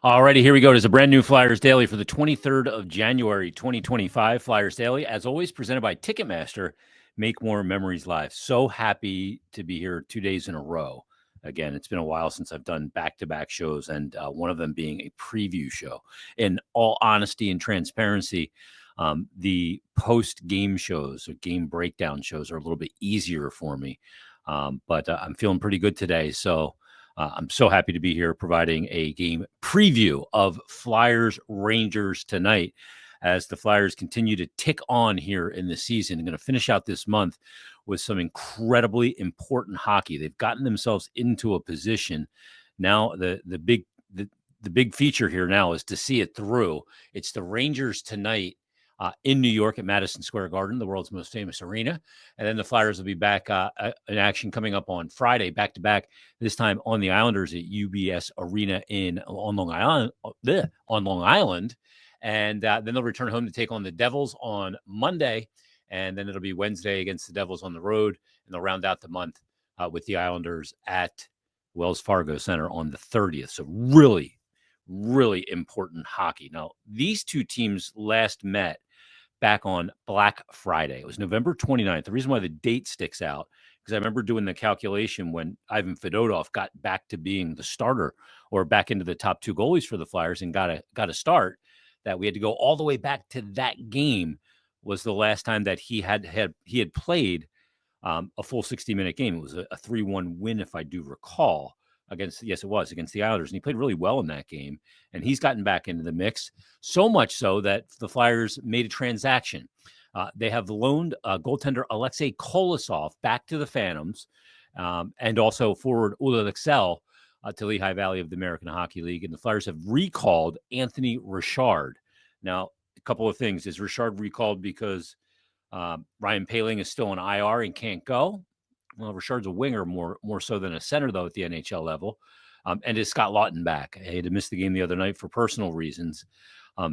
Alrighty, here we go. There's a brand new Flyers Daily for the 23rd of January, 2025. Flyers Daily, as always, presented by Ticketmaster. Make more memories live. So happy to be here 2 days in a row. Again, it's been a while since I've done back-to-back shows, and one of them being a preview show. In all honesty and transparency, the post-game shows or game breakdown shows are a little bit easier for me, but I'm feeling pretty good today. So I'm so happy to be here providing a game preview of Flyers Rangers tonight as the Flyers continue to tick on here in the season. I'm going to finish out this month with some incredibly important hockey. They've gotten themselves into a position. Now the big feature here now is to see it through. It's the Rangers tonight in New York at Madison Square Garden, the world's most famous arena. And then the Flyers will be back in action coming up on Friday, back-to-back, this time on the Islanders at UBS Arena on Long Island. And then they'll return home to take on the Devils on Monday. And then it'll be Wednesday against the Devils on the road. And they'll round out the month with the Islanders at Wells Fargo Center on the 30th. So really, really important hockey. Now, these two teams last met back on Black Friday. It was November 29th. The reason why the date sticks out, because I remember doing the calculation when Ivan Fedotov got back to being the starter or back into the top two goalies for the Flyers and got a start, that we had to go all the way back to that game was the last time that he had played a full 60-minute game. It was a 3-1 win, if I do recall, against the Islanders. And he played really well in that game. And he's gotten back into the mix, so much so that the Flyers made a transaction. They have loaned goaltender Alexei Kolosov back to the Phantoms, and also forward Ula Lexell to Lehigh Valley of the American Hockey League. And the Flyers have recalled Anthony Richard. Now, a couple of things. Is Richard recalled because Ryan Poehling is still on IR and can't go? Well, Richard's a winger more so than a center, though, at the NHL level. And is Scott Lawton back? He had to miss the game the other night for personal reasons.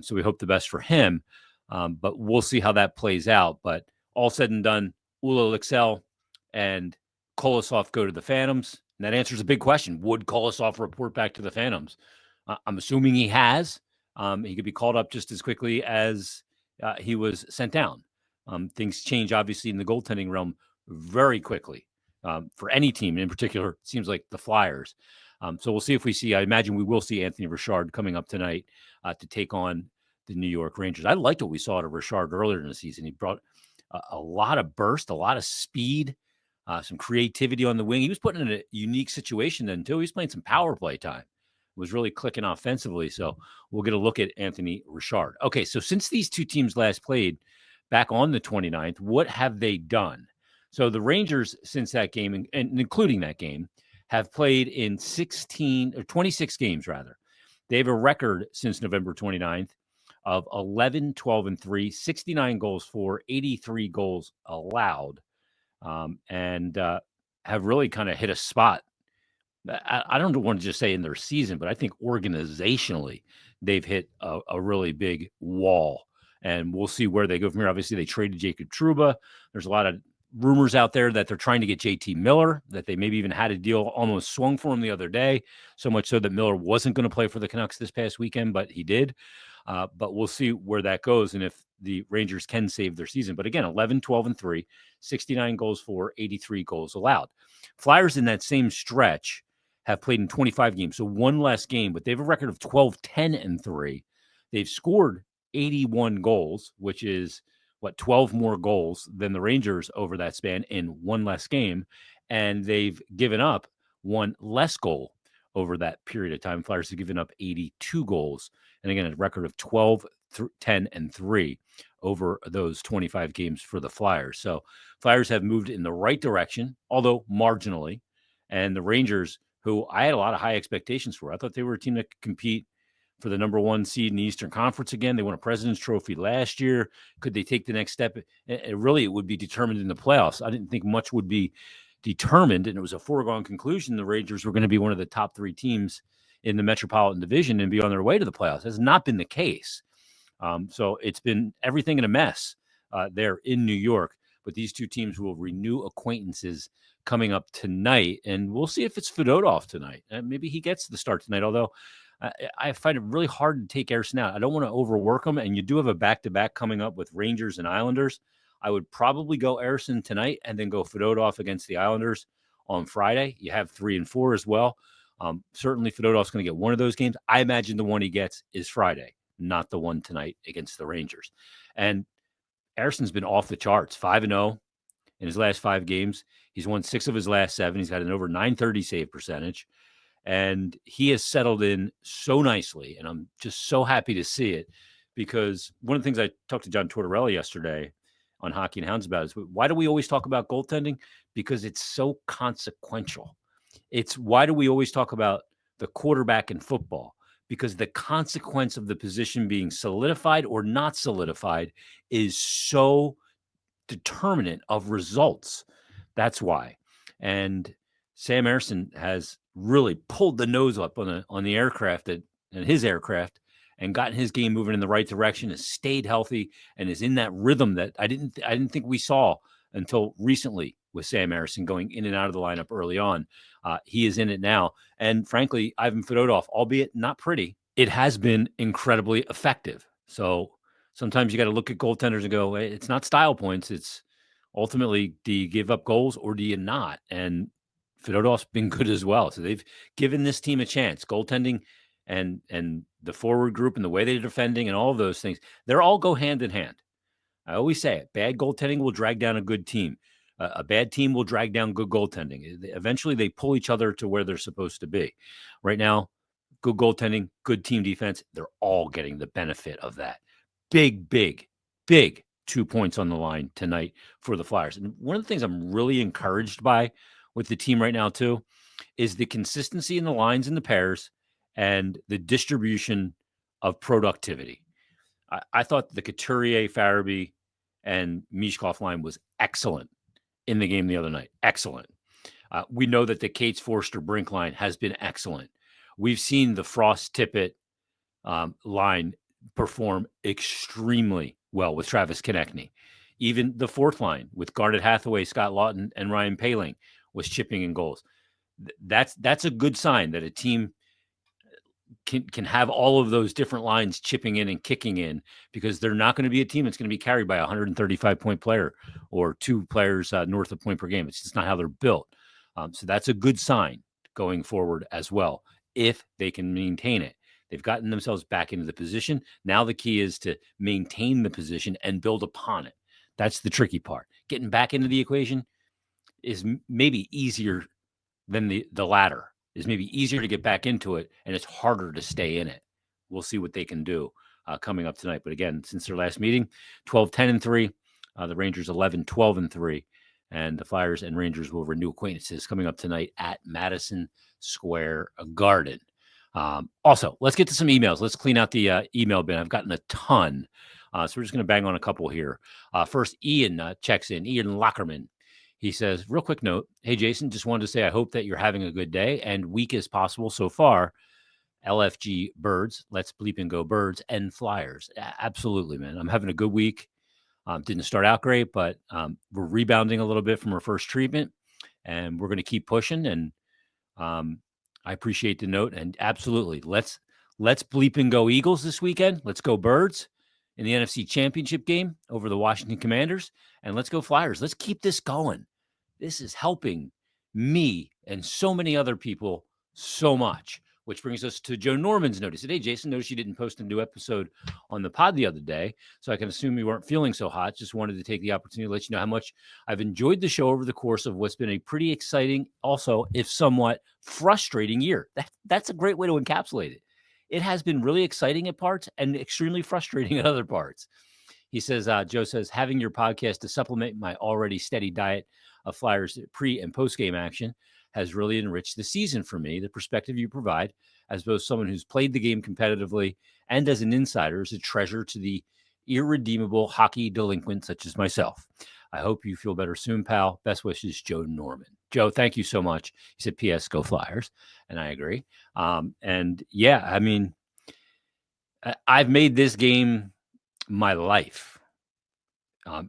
So we hope the best for him. But we'll see how that plays out. But all said and done, Ula Lexell and Kolosov go to the Phantoms. And that answers a big question. Would Kolosov report back to the Phantoms? I'm assuming he has. He could be called up just as quickly as he was sent down. Things change, obviously, in the goaltending realm very quickly. For any team, in particular, it seems like the Flyers. So we'll see if we see. I imagine we will see Anthony Richard coming up tonight to take on the New York Rangers. I liked what we saw to Richard earlier in the season. He brought a lot of burst, a lot of speed, some creativity on the wing. He was put in a unique situation then, too. He was playing some power play time. Was really clicking offensively. So we'll get a look at Anthony Richard. Okay, so since these two teams last played back on the 29th, what have they done? So the Rangers, since that game, and including that game, have played in 26 games, rather. They have a record since November 29th of 11, 12, and 3, 69 goals for, 83 goals allowed, and have really kind of hit a spot. I don't want to just say in their season, but I think organizationally, they've hit a really big wall. And we'll see where they go from here. Obviously, they traded Jacob Trouba. There's a lot of rumors out there that they're trying to get JT Miller, that they maybe even had a deal almost swung for him the other day, so much so that Miller wasn't going to play for the Canucks this past weekend, but he did. But we'll see where that goes and if the Rangers can save their season. But again, 11, 12, and 3, 69 goals for, 83 goals allowed. Flyers in that same stretch have played in 25 games, so one less game, but they have a record of 12, 10, and 3. They've scored 81 goals, which is 12 more goals than the Rangers over that span in one less game. And they've given up one less goal over that period of time. Flyers have given up 82 goals. And again, a record of 12, 10, and 3 over those 25 games for the Flyers. So Flyers have moved in the right direction, although marginally. And the Rangers, who I had a lot of high expectations for, I thought they were a team that could compete for the number one seed in the Eastern Conference again. They won a President's Trophy last year. Could they take the next step? It would be determined in the playoffs. I didn't think much would be determined, and it was a foregone conclusion the Rangers were going to be one of the top 3 teams in the Metropolitan Division and be on their way to the playoffs. That has not been the case. So it's been everything in a mess there in New York. But these two teams will renew acquaintances coming up tonight, and we'll see if it's Fedotov tonight. Maybe he gets the start tonight, although I find it really hard to take Ersson out. I don't want to overwork him, and you do have a back-to-back coming up with Rangers and Islanders. I would probably go Ersson tonight and then go Fedotov against the Islanders on Friday. You have 3 and 4 as well. Certainly Fedotov's going to get one of those games. I imagine the one he gets is Friday, not the one tonight against the Rangers. And Ersson's been off the charts, 5-0 in his last 5 games. He's won 6 of his last 7. He's got an over .930 save percentage. And he has settled in so nicely. And I'm just so happy to see it, because one of the things I talked to John Tortorella yesterday on Hockey and Hounds about is, why do we always talk about goaltending? Because it's so consequential. It's why do we always talk about the quarterback in football? Because the consequence of the position being solidified or not solidified is so determinant of results. That's why. And Sam Ersson has really pulled the nose up on the aircraft and his aircraft, and gotten his game moving in the right direction, has stayed healthy, and is in that rhythm that I didn't think we saw until recently with Sam Ersson going in and out of the lineup early on. He is in it now. And frankly, Ivan Fedotov, albeit not pretty, it has been incredibly effective. So sometimes you got to look at goaltenders and go, hey, it's not style points. It's ultimately, do you give up goals or do you not? And Fedotov's been good as well. So they've given this team a chance. Goaltending and the forward group and the way they're defending and all of those things, they're all go hand in hand. I always say it. Bad goaltending will drag down a good team. A bad team will drag down good goaltending. Eventually, they pull each other to where they're supposed to be. Right now, good goaltending, good team defense, they're all getting the benefit of that. Big 2 points on the line tonight for the Flyers. And one of the things I'm really encouraged by with the team right now, too, is the consistency in the lines and the pairs and the distribution of productivity. I thought the Couturier, Farabee, and Mishkov line was excellent in the game the other night. Excellent. We know that the Cates, Forster, Brink line has been excellent. We've seen the Frost, Tippett line perform extremely well with Travis Konechny. Even the fourth line with Garnet Hathaway, Scott Lawton, and Ryan Poehling was chipping in goals. That's a good sign that a team can have all of those different lines chipping in and kicking in, because they're not going to be a team that's going to be carried by a 135-point player or 2 players north of point per game. It's just not how they're built. So that's a good sign going forward as well, if they can maintain it. They've gotten themselves back into the position. Now the key is to maintain the position and build upon it. That's the tricky part. Getting back into the equation is maybe easier than the latter. Is maybe easier to get back into it, and it's harder to stay in it. We'll see what they can do coming up tonight. But again, since their last meeting, 12-10-3, the Rangers 11-12-3, and the Flyers and Rangers will renew acquaintances coming up tonight at Madison Square Garden. Also, let's get to some emails. Let's clean out the email bin. I've gotten a ton, so we're just going to bang on a couple here. First, Ian checks in. Ian Lockerman. He says, real quick note, hey, Jason, just wanted to say I hope that you're having a good day and week as possible so far. LFG Birds, let's bleep and go Birds and Flyers. Absolutely, man. I'm having a good week. Didn't start out great, but we're rebounding a little bit from our first treatment, and we're going to keep pushing. And I appreciate the note. And absolutely, let's bleep and go Eagles this weekend. Let's go Birds in the NFC Championship game over the Washington Commanders. And let's go Flyers. Let's keep this going. This is helping me and so many other people so much, which brings us to Joe Norman's note. He said, hey, Jason, noticed you didn't post a new episode on the pod the other day, so I can assume you weren't feeling so hot. Just wanted to take the opportunity to let you know how much I've enjoyed the show over the course of what's been a pretty exciting, also, if somewhat frustrating year. That's a great way to encapsulate it. It has been really exciting at parts and extremely frustrating at other parts. He says, Joe says, having your podcast to supplement my already steady diet of Flyers pre- and post-game action has really enriched the season for me. The perspective you provide, as both someone who's played the game competitively and as an insider, is a treasure to the irredeemable hockey delinquent such as myself. I hope you feel better soon, pal. Best wishes, Joe Norman. Joe, thank you so much. He said, P.S. Go Flyers. And I agree. And yeah, I mean, I've made this game my life.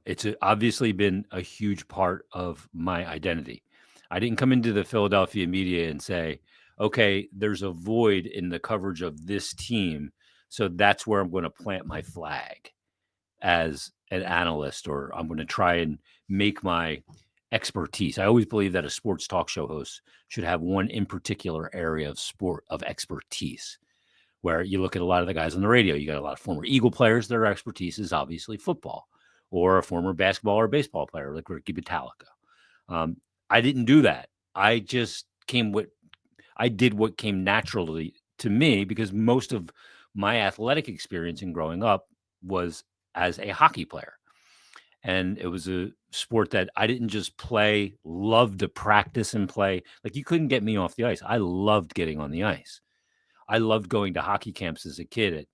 It's obviously been a huge part of my identity. I didn't come into the Philadelphia media and say, okay, there's a void in the coverage of this team. So that's where I'm going to plant my flag as an analyst, or I'm going to try and make my expertise. I always believe that a sports talk show host should have one in particular area of sport of expertise. Where you look at a lot of the guys on the radio, you got a lot of former Eagle players. Their expertise is obviously football, or a former basketball or baseball player like Ricky Batalico. I didn't do that. I did what came naturally to me, because most of my athletic experience in growing up was as a hockey player. And it was a sport that I didn't just play, loved to practice and play. Like, you couldn't get me off the ice. I loved getting on the ice. I loved going to hockey camps as a kid at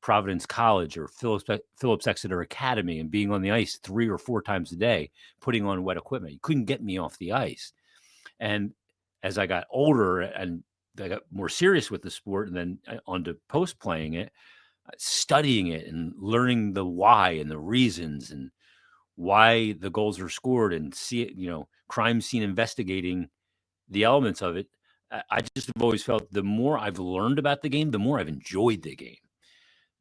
Providence College or Phillips Exeter Academy and being on the ice 3 or 4 times a day, putting on wet equipment. You couldn't get me off the ice. And as I got older and I got more serious with the sport, and then on to post playing it, studying it and learning the why and the reasons and why the goals are scored, and crime scene investigating the elements of it. I just have always felt the more I've learned about the game, the more I've enjoyed the game,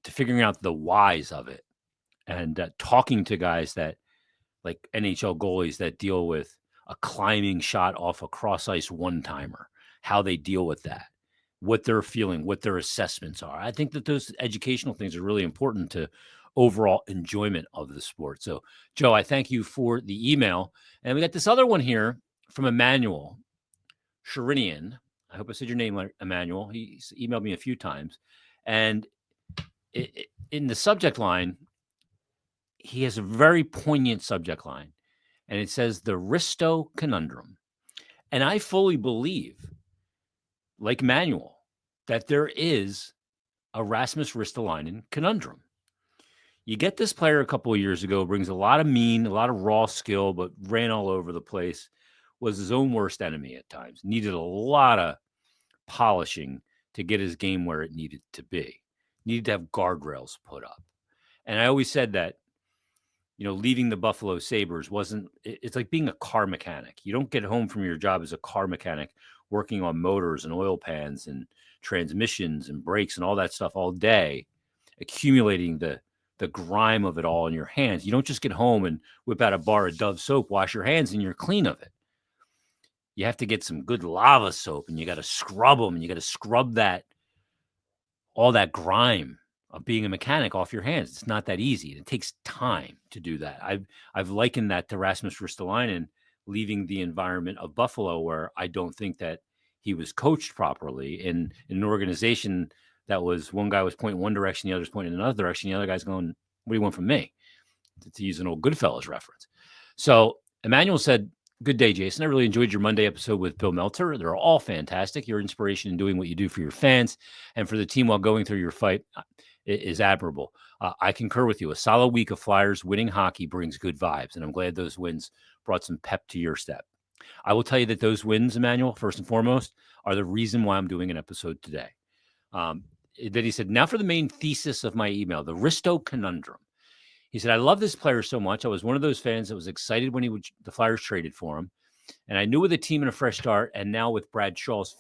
to figuring out the whys of it, and talking to guys that, like NHL goalies, that deal with a climbing shot off a cross ice one-timer, how they deal with that, what they're feeling, what their assessments are. I think that those educational things are really important to overall enjoyment of the sport. So, Joe, I thank you for the email. And we got this other one here from Emmanuel Sharinian. I hope I said your name right, Emmanuel. He's emailed me a few times. And in the subject line, he has a very poignant subject line. And it says the Risto conundrum. And I fully believe, like Manuel, that there is a Rasmus Ristolainen conundrum. You get this player a couple of years ago, brings a lot of mean, a lot of raw skill, but ran all over the place, was his own worst enemy at times, needed a lot of polishing to get his game where it needed to be, needed to have guardrails put up. And I always said that, leaving the Buffalo Sabres it's like being a car mechanic. You don't get home from your job as a car mechanic working on motors and oil pans and transmissions and brakes and all that stuff all day, accumulating the grime of it all in your hands. You don't just get home and whip out a bar of Dove soap, wash your hands, and you're clean of it. You have to get some good lava soap, and you got to scrub them, and you got to scrub all that grime of being a mechanic off your hands. It's not that easy. It takes time to do that. I've likened that to Rasmus Ristolainen leaving the environment of Buffalo, where I don't think that he was coached properly in an organization that was, one guy was pointing one direction, the other's pointing in another direction, the other guy's going, what do you want from me? To use an old Goodfellas reference. So Emmanuel said, good day, Jason. I really enjoyed your Monday episode with Bill Meltzer. They're all fantastic. Your inspiration in doing what you do for your fans and for the team while going through your fight is admirable. I concur with you. A solid week of Flyers winning hockey brings good vibes, and I'm glad those wins brought some pep to your step. I will tell you that those wins, Emmanuel, first and foremost, are the reason why I'm doing an episode today. Then he said, now for the main thesis of my email, the Risto conundrum. He said, I love this player so much. I was one of those fans that was excited when the Flyers traded for him. And I knew with a team and a fresh start, and now with Brad Shaw's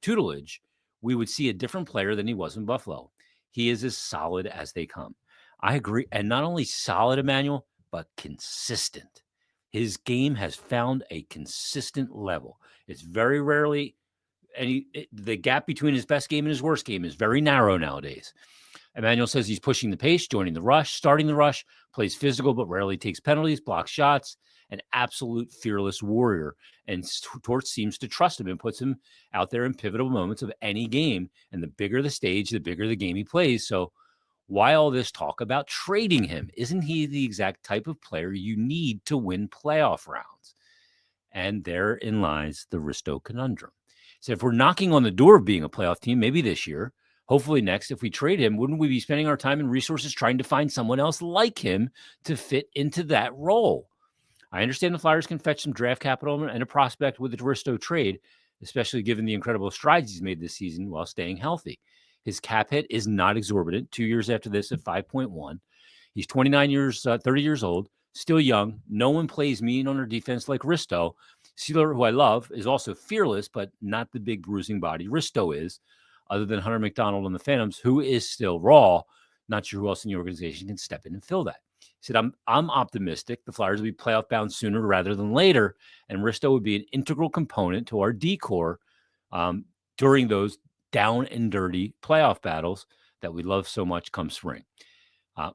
tutelage, we would see a different player than he was in Buffalo. He is as solid as they come. I agree. And not only solid, Emmanuel, but consistent. His game has found a consistent level. It's very rarely, the gap between his best game and his worst game is very narrow nowadays. Emmanuel says he's pushing the pace, joining the rush, starting the rush, plays physical, but rarely takes penalties, blocks shots, an absolute fearless warrior. And Torts seems to trust him and puts him out there in pivotal moments of any game. And the bigger the stage, the bigger the game he plays. So why all this talk about trading him? Isn't he the exact type of player you need to win playoff rounds? And therein lies the Risto conundrum. So if we're knocking on the door of being a playoff team, maybe this year, hopefully next, if we trade him, wouldn't we be spending our time and resources trying to find someone else like him to fit into that role? I understand the Flyers can fetch some draft capital and a prospect with the Risto trade, especially given the incredible strides he's made this season while staying healthy. His cap hit is not exorbitant. 2 years after this at 5.1. He's 30 years old, still young. No one plays mean on their defense like Risto. Sealer, who I love, is also fearless, but not the big bruising body Risto is, other than Hunter McDonald and the Phantoms, who is still raw. Not sure who else in the organization can step in and fill that. He said, I'm optimistic the Flyers will be playoff bound sooner rather than later, and Risto would be an integral component to our D-core during those down and dirty playoff battles that we love so much come spring.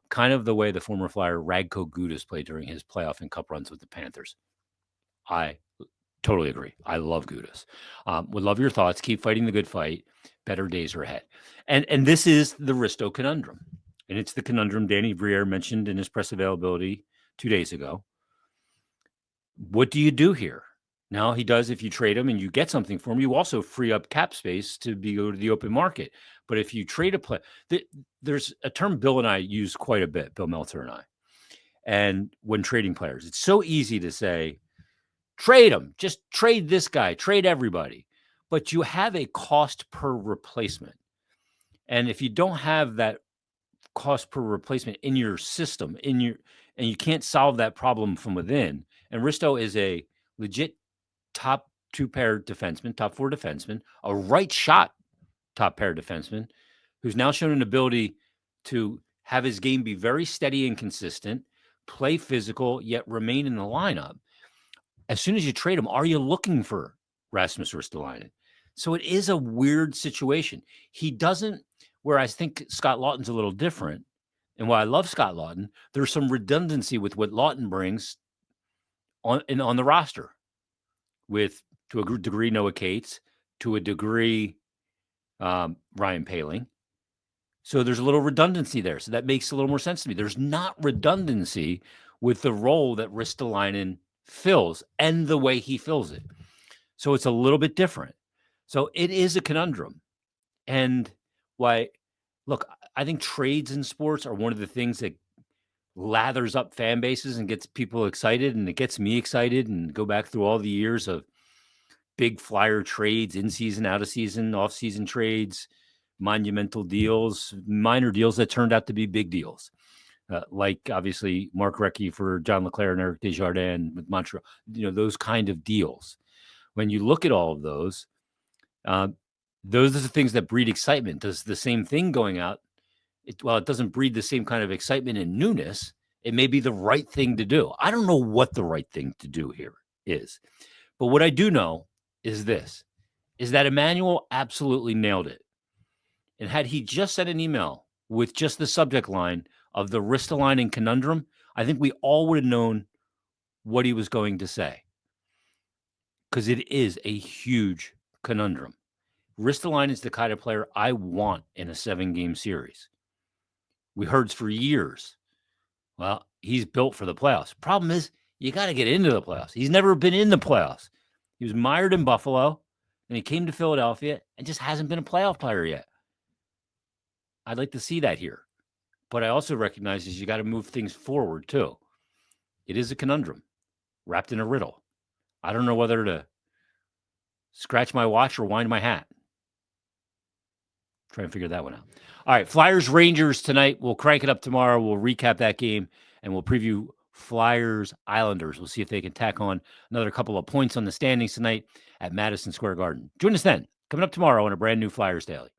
Kind of the way the former Flyer Radko Gudas played during his playoff and cup runs with the Panthers. I totally agree. I love Gudas. Would love your thoughts. Keep fighting the good fight. Better days are ahead. And this is the Risto conundrum. And it's the conundrum Danny Briere mentioned in his press availability 2 days ago. What do you do here? Now he does, if you trade him and you get something for him, you also free up cap space to go to the open market. But if you trade a player, there's a term Bill and I use quite a bit, Bill Meltzer and I. And when trading players, it's so easy to say, trade them, just trade this guy, trade everybody. But you have a cost per replacement. And if you don't have that cost per replacement in your system, and you can't solve that problem from within, and Risto is a legit top 2-pair defenseman, top 4 defenseman, a right shot top pair defenseman, who's now shown an ability to have his game be very steady and consistent, play physical, yet remain in the lineup. As soon as you trade him, are you looking for Rasmus Ristolainen? So it is a weird situation. He doesn't, where I think Scott Laughton's a little different, and why I love Scott Laughton, there's some redundancy with what Laughton brings on the roster. With, to a degree, Noah Cates, to a degree, Ryan Poehling. So there's a little redundancy there. So that makes a little more sense to me. There's not redundancy with the role that Ristolainen fills and the way he fills it. So it's a little bit different. So it is a conundrum. And why, look, I think trades in sports are one of the things that lathers up fan bases and gets people excited, and it gets me excited, and go back through all the years of big Flyer trades, in season, out of season, off season trades, monumental deals, minor deals that turned out to be big deals. Like obviously Mark Recchi for John LeClair and Eric Desjardins with Montreal, those kind of deals. When you look at all of those are the things that breed excitement. Does the same thing going out, it doesn't breed the same kind of excitement and newness. It may be the right thing to do. I don't know what the right thing to do here is. But what I do know is this, is that Emmanuel absolutely nailed it. And had he just sent an email with just the subject line of the Ristolainen conundrum, I think we all would have known what he was going to say. Because it is a huge conundrum. Ristolainen is the kind of player I want in a 7-game series. We heard for years, well, he's built for the playoffs. Problem is, you got to get into the playoffs. He's never been in the playoffs. He was mired in Buffalo, and he came to Philadelphia and just hasn't been a playoff player yet. I'd like to see that here. But I also recognize you got to move things forward, too. It is a conundrum wrapped in a riddle. I don't know whether to scratch my watch or wind my hat. Try and figure that one out. All right, Flyers Rangers tonight. We'll crank it up tomorrow. We'll recap that game, and we'll preview Flyers Islanders. We'll see if they can tack on another couple of points on the standings tonight at Madison Square Garden. Join us then, coming up tomorrow on a brand new Flyers Daily.